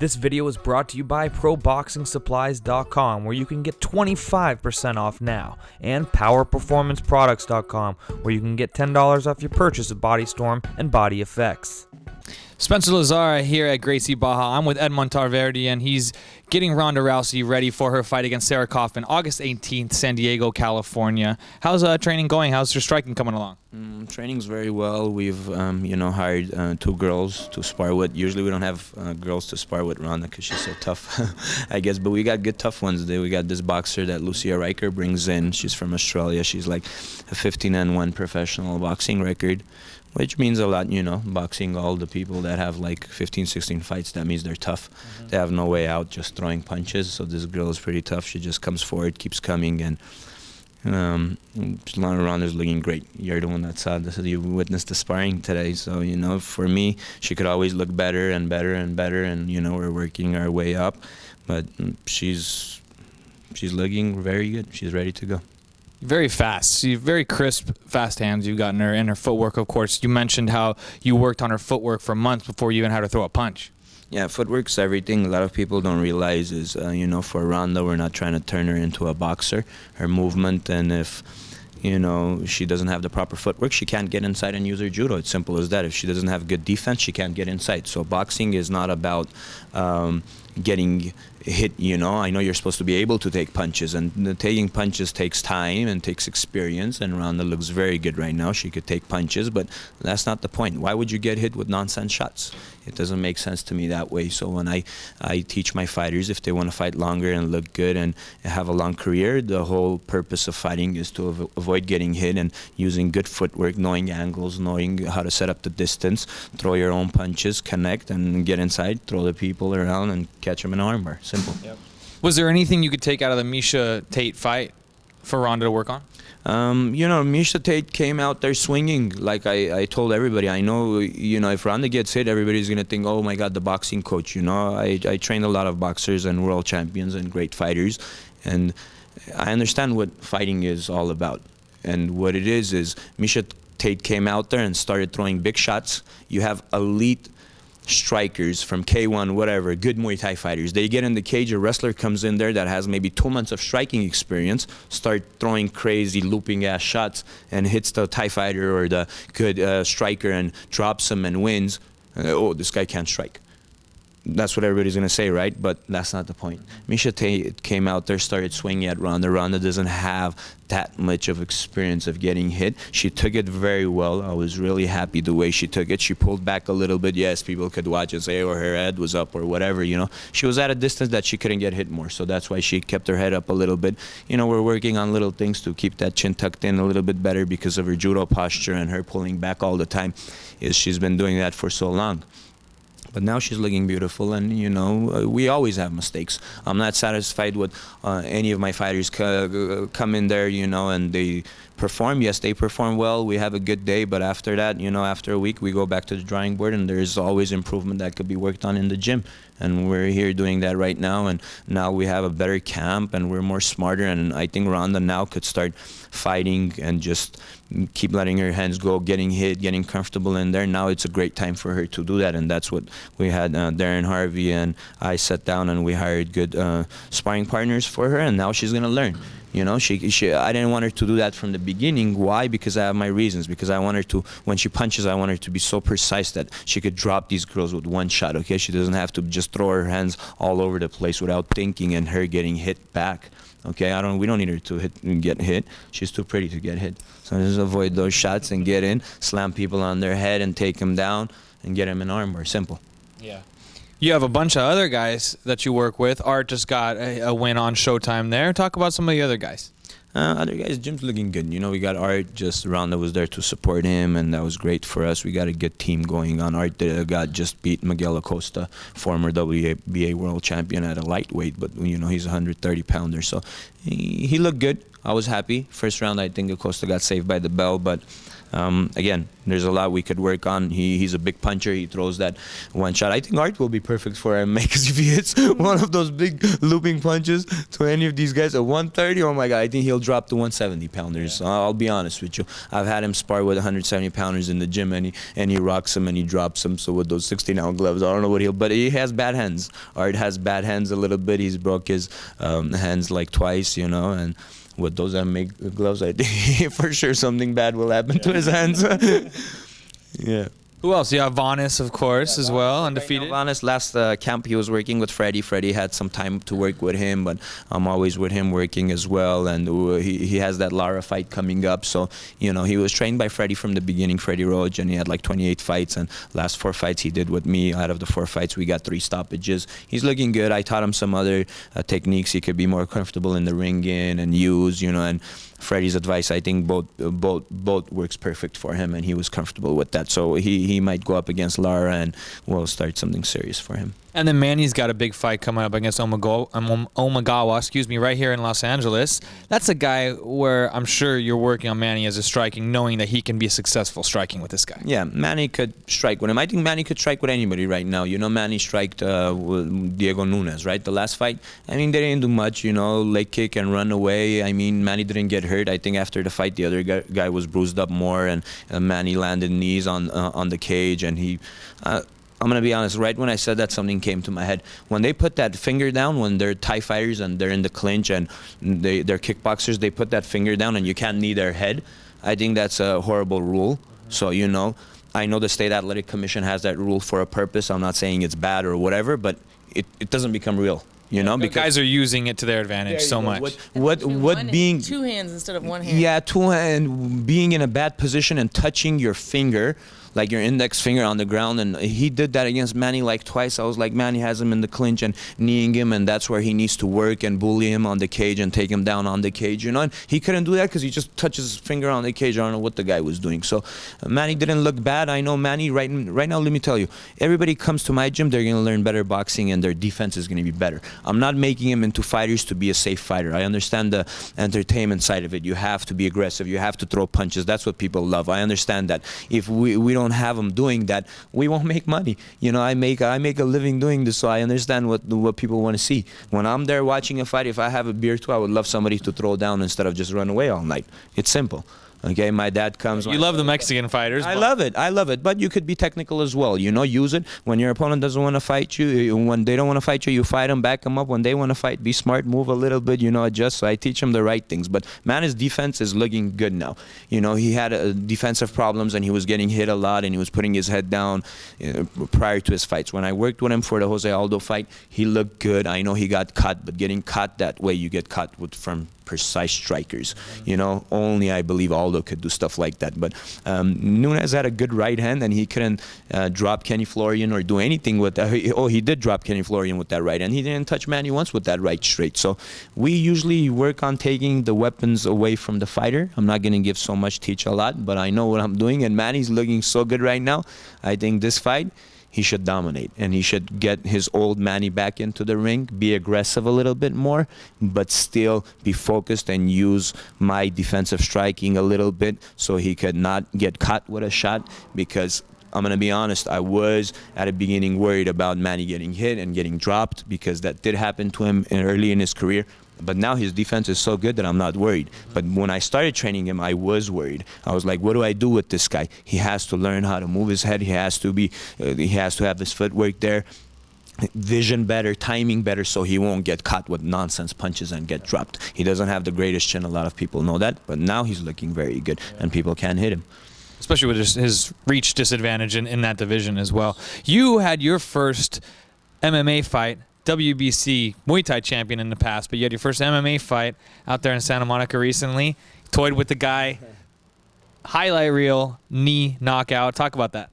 This video is brought to you by ProBoxingSupplies.com, where you can get 25% off now, and PowerPerformanceProducts.com, where you can get $10 off your purchase of Body Storm and Body Effects. Spencer Lazara here at Gracie Baja. I'm with Edmond Tarverdyan. He's getting Ronda Rousey ready for her fight against Sarah Kaufman, August 18th, San Diego, California. How's training going? How's your striking coming along? Training's very well. We've hired two girls to spar with. Usually we don't have girls to spar with Ronda because she's so tough, I guess. But we got good tough ones. We got this boxer that Lucia Riker brings in. She's from Australia. She's like a 15-1 professional boxing record, which means a lot, boxing all the people that have like 15, 16 fights, that means they're tough. They have no way out, just throwing punches. So this girl is pretty tough. She just comes forward, keeps coming, and Ronda's looking great. You're the one that saw this. You witnessed the sparring today. So, for me, she could always look better and better and better, and, we're working our way up. But she's looking very good. She's ready to go. Very fast. She's very crisp, fast hands you've got in her, and her footwork, of course. You mentioned how you worked on her footwork for months before you even had her throw a punch. Yeah, footwork's everything. A lot of people don't realize is, for Ronda, we're not trying to turn her into a boxer. Her movement, and if, she doesn't have the proper footwork, she can't get inside and use her judo. It's simple as that. If she doesn't have good defense, she can't get inside. So boxing is not about getting hit. I know you're supposed to be able to take punches, and taking punches takes time and takes experience, and Ronda looks very good right now. She could take punches, but that's not the point. Why would you get hit with nonsense shots? It doesn't make sense to me that way. So when I teach my fighters, if they want to fight longer and look good and have a long career, the whole purpose of fighting is to avoid getting hit and using good footwork, knowing angles, knowing how to set up the distance, throw your own punches, connect, and get inside, throw the people around, and catch them in an armbar. Simple. Yep. Was there anything you could take out of the Miesha Tate fight for Ronda to work on? Miesha Tate came out there swinging. Like I told everybody, I know, if Ronda gets hit, everybody's going to think, oh my God, the boxing coach. I trained a lot of boxers and world champions and great fighters, and I understand what fighting is all about. And what it is Miesha Tate came out there and started throwing big shots. You have elite strikers from K1, whatever, good Muay Thai fighters. They get in the cage, a wrestler comes in there that has maybe 2 months of striking experience, start throwing crazy looping ass shots, and hits the Thai fighter or the good striker and drops him and wins. Oh, this guy can't strike. That's what everybody's going to say, right? But that's not the point. Miesha Tate came out there, started swinging at Ronda. Ronda doesn't have that much of experience of getting hit. She took it very well. I was really happy the way she took it. She pulled back a little bit. Yes, people could watch and say, oh, her head was up or whatever, She was at a distance that she couldn't get hit more, so that's why she kept her head up a little bit. We're working on little things to keep that chin tucked in a little bit better because of her judo posture and her pulling back all the time. She's been doing that for so long. But now she's looking beautiful, and, we always have mistakes. I'm not satisfied with any of my fighters come in there, and they perform. Yes, they perform well. We have a good day, but after that, after a week, we go back to the drawing board, and there's always improvement that could be worked on in the gym. And we're here doing that right now, and now we have a better camp, and we're more smarter, and I think Ronda now could start fighting and just keep letting her hands go, getting hit, getting comfortable in there. Now it's a great time for her to do that, and that's what we had. Darren Harvey and I sat down, and we hired good sparring partners for her, and now she's going to learn. I didn't want her to do that from the beginning. Why? Because I have my reasons. Because I want her to, when she punches, I want her to be so precise that she could drop these girls with one shot, okay? She doesn't have to just throw her hands all over the place without thinking and her getting hit back, okay? We don't need her to get hit. She's too pretty to get hit. So just avoid those shots and get in, slam people on their head and take them down and get them in armbar. Simple. Yeah. You have a bunch of other guys that you work with. Art just got a win on Showtime there. Talk about some of the other guys. Other guys, Jim's looking good. We got Art, just Ronda was there to support him, and that was great for us. We got a good team going on. Art just beat Miguel Acosta, former WBA world champion at a lightweight, but, he's a 130-pounder. So he looked good. I was happy. First round, I think Acosta got saved by the bell, but Again, there's a lot we could work on. He's a big puncher. He throws that one shot. I think Art will be perfect for him because if he hits one of those big looping punches to any of these guys at 130, oh my God, I think he'll drop to 170 pounders. I'll be honest with you. I've had him spar with 170 pounders in the gym, and he rocks them and he drops them. So with those 16-ounce gloves, I don't know what but he has bad hands. Art has bad hands a little bit. He's broke his hands like twice, and with those MMA gloves, I think for sure something bad will happen to his hands. Yeah. Who else? You have Vanis, of course, as well, undefeated. Vanis, last camp he was working with Freddie. Freddie had some time to work with him, but I'm always with him working as well. And he has that Lara fight coming up. So, he was trained by Freddie from the beginning, Freddie Roach, and he had like 28 fights. And last 4 fights he did with me. Out of the 4 fights, we got 3 stoppages. He's looking good. I taught him some other techniques he could be more comfortable in the ring in and use, and Freddie's advice, I think both works perfect for him, and he was comfortable with that. So he might go up against Lara, and we'll start something serious for him. And then Manny's got a big fight coming up against Omagawa, right here in Los Angeles. That's a guy where I'm sure you're working on Manny as a striking, knowing that he can be successful striking with this guy. Yeah, Manny could strike with him. I think Manny could strike with anybody right now. Manny striked with Diego Nunes, right? The last fight. I mean, they didn't do much, leg kick and run away. I mean, Manny didn't get hurt. I think after the fight, the other guy was bruised up more, and Manny landed knees on the cage, and he... I'm going to be honest, right when I said that, something came to my head. When they put that finger down, when they're Thai fighters and they're in the clinch and they're kickboxers, they put that finger down and you can't knee their head. I think that's a horrible rule. So, I know the State Athletic Commission has that rule for a purpose. I'm not saying it's bad or whatever, but it doesn't become real. Because guys are using it to their advantage so much. What being 2 hands instead of 1 hand. Yeah, 2 hand, being in a bad position and touching your finger, like your index finger on the ground, and he did that against Manny like twice. I was like, Manny has him in the clinch and kneeing him, and that's where he needs to work and bully him on the cage and take him down on the cage, and he couldn't do that because he just touches his finger on the cage. I don't know what the guy was doing. So Manny didn't look bad. I know Manny right now, let me tell you, everybody comes to my gym, they're going to learn better boxing and their defense is going to be better. I'm not making him into fighters to be a safe fighter. I understand the entertainment side of it. You have to be aggressive. You have to throw punches. That's what people love. I understand that. If we don't have them doing that, we won't make money. I make a living doing this, so I understand what people want to see. When I'm there watching a fight, if I have a beer too, I would love somebody to throw down instead of just run away all night. It's simple. Okay, my dad comes. You love the Mexican fighters. I love it. But you could be technical as well. Use it. When your opponent doesn't want to fight you, when they don't want to fight you, you fight them, back them up. When they want to fight, be smart, move a little bit, adjust. So I teach him the right things. But Manny's defense is looking good now. He had defensive problems and he was getting hit a lot and he was putting his head down prior to his fights. When I worked with him for the Jose Aldo fight, he looked good. I know he got cut, but getting cut that way, you get cut from precise strikers. Only I believe Aldo could do stuff like that. But Nunes had a good right hand, and he couldn't drop Kenny Florian or do anything with that. He did drop Kenny Florian with that right hand. He didn't touch Manny once with that right straight. So we usually work on taking the weapons away from the fighter. I'm not going to give so much, teach a lot, but I know what I'm doing, and Manny's looking so good right now. I think this fight, he should dominate, and he should get his old Manny back into the ring, be aggressive a little bit more, but still be focused and use my defensive striking a little bit so he could not get caught with a shot. Because I'm going to be honest, I was at the beginning worried about Manny getting hit and getting dropped, because that did happen to him early in his career. But now his defense is so good that I'm not worried. But when I started training him, I was worried. I was like, what do I do with this guy? He has to learn how to move his head. He has to have his footwork there, vision better, timing better, so he won't get caught with nonsense punches and get dropped. He doesn't have the greatest chin. A lot of people know that. But now he's looking very good, and people can't hit him. Especially with his reach disadvantage in that division as well. You had your first MMA fight, WBC Muay Thai champion in the past, but you had your first MMA fight out there in Santa Monica recently. Toyed with the guy, highlight reel, knee knockout. Talk about that.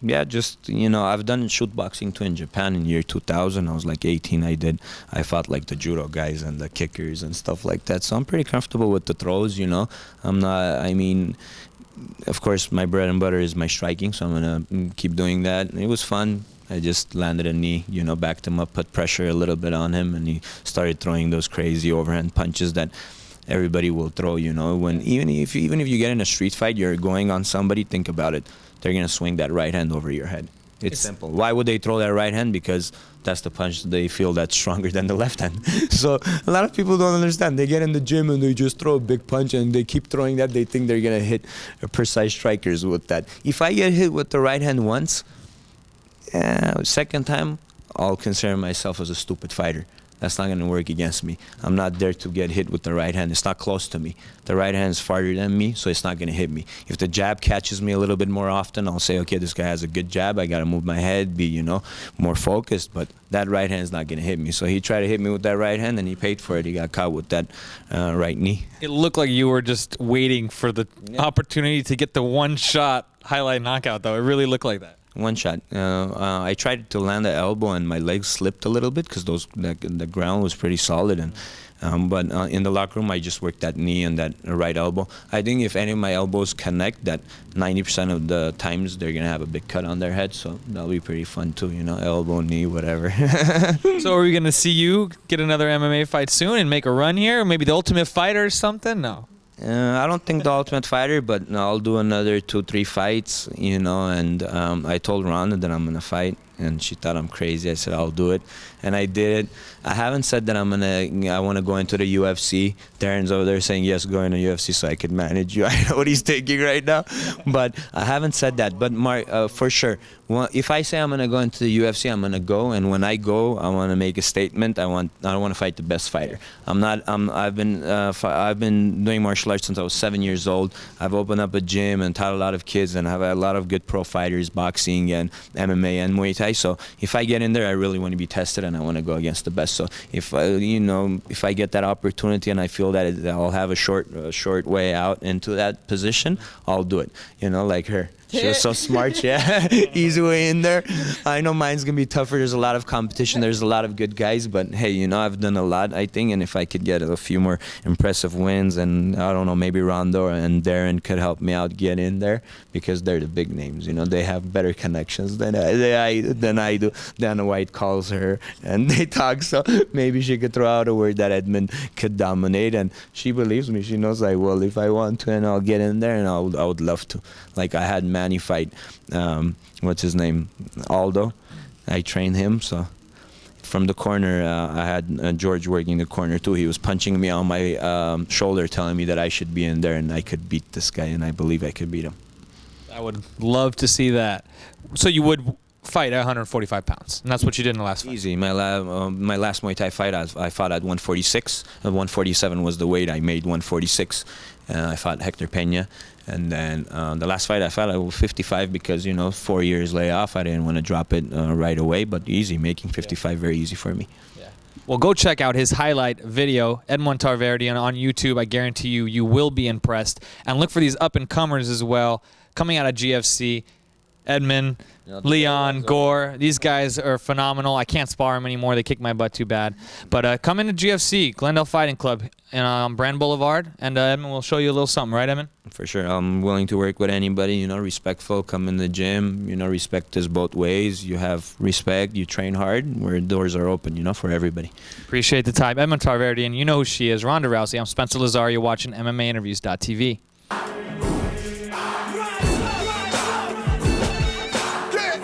Yeah, just, I've done shoot boxing too in Japan in year 2000. I was like 18. I fought like the judo guys and the kickers and stuff like that. So I'm pretty comfortable with the throws, of course, my bread and butter is my striking, so I'm going to keep doing that. It was fun. I just landed a knee, backed him up, put pressure a little bit on him, and he started throwing those crazy overhand punches that everybody will throw. When even if you get in a street fight, you're going on somebody. Think about it. They're gonna swing that right hand over your head. It's simple. Why would they throw that right hand? Because that's the punch they feel that's stronger than the left hand. So a lot of people don't understand. They get in the gym and they just throw a big punch and they keep throwing that. They think they're going to hit precise strikers with that. If I get hit with the right hand once, second time, I'll consider myself as a stupid fighter. That's not going to work against me. I'm not there to get hit with the right hand. It's not close to me. The right hand is farther than me, so it's not going to hit me. If the jab catches me a little bit more often, I'll say, okay, this guy has a good jab. I got to move my head, be, more focused. But that right hand is not going to hit me. So he tried to hit me with that right hand, and he paid for it. He got caught with that right knee. It looked like you were just waiting for the opportunity to get the one shot highlight knockout, though. It really looked like that. One shot. I tried to land the elbow and my legs slipped a little bit because the ground was pretty solid. But in the locker room, I just worked that knee and that right elbow. I think if any of my elbows connect, that 90% of the times they're gonna have a big cut on their head. So that'll be pretty fun too. Elbow, knee, whatever. So are we gonna see you get another MMA fight soon and make a run here? Maybe the Ultimate Fighter or something? No. I don't think the Ultimate Fighter, but I'll do another 2-3 fights, and I told Ronda that I'm going to fight, and she thought I'm crazy. I said, I'll do it, and I did it. I haven't said that I want to go into the UFC. Darren's over there saying, yes, go into UFC so I can manage you. I know what he's thinking right now, but I haven't said that. But Mark, for sure, if I say I'm going to go into the UFC, I'm going to go, and when I go, I want to make a statement. I don't want to fight the best fighter. I've been doing martial arts since I was 7 years old. I've opened up a gym and taught a lot of kids, and I've had a lot of good pro fighters, boxing and MMA and Muay Thai. So if I get in there, I really want to be tested, and I want to go against the best. So if I get that opportunity and I feel that I'll have a short way out into that position, I'll do it. Like her. She was so smart, yeah. Easy way in there. I know mine's going to be tougher. There's a lot of competition. There's a lot of good guys. But, hey, I've done a lot, I think. And if I could get a few more impressive wins, and, I don't know, maybe Ronda and Darren could help me out get in there because they're the big names. They have better connections than I do. Dana White calls her, and they talk. So maybe she could throw out a word that Edmond could dominate. And she believes me. She knows I will if I want to, and I'll get in there, and I would love to. Like I had Manny fight, what's his name, Aldo. I trained him, so from the corner, I had George working the corner too. He was punching me on my shoulder, telling me that I should be in there and I could beat this guy, and I believe I could beat him. I would love to see that. So you would fight at 145 pounds, and that's what you did in the last fight. Easy. My last Muay Thai fight, I fought at 146. 147 was the weight. I made 146. I fought Hector Pena. And then the last fight I fought at 55 because, 4 years layoff. I didn't want to drop it right away, but easy. Making 55 very easy for me. Yeah. Well, go check out his highlight video, Edmond Tarverdyan, on YouTube. I guarantee you will be impressed. And look for these up-and-comers as well coming out of GFC. Edmond, Leon, Gore, these guys are phenomenal. I can't spar them anymore. They kick my butt too bad. But come into GFC, Glendale Fighting Club, on Brand Boulevard, and Edmond will show you a little something, right, Edmond? For sure. I'm willing to work with anybody, respectful. Come in the gym, respect us both ways. You have respect, you train hard, where doors are open, for everybody. Appreciate the time. Edmond Tarverdyan, you know who she is. Ronda Rousey. I'm Spencer Lazar. You're watching MMAinterviews.tv.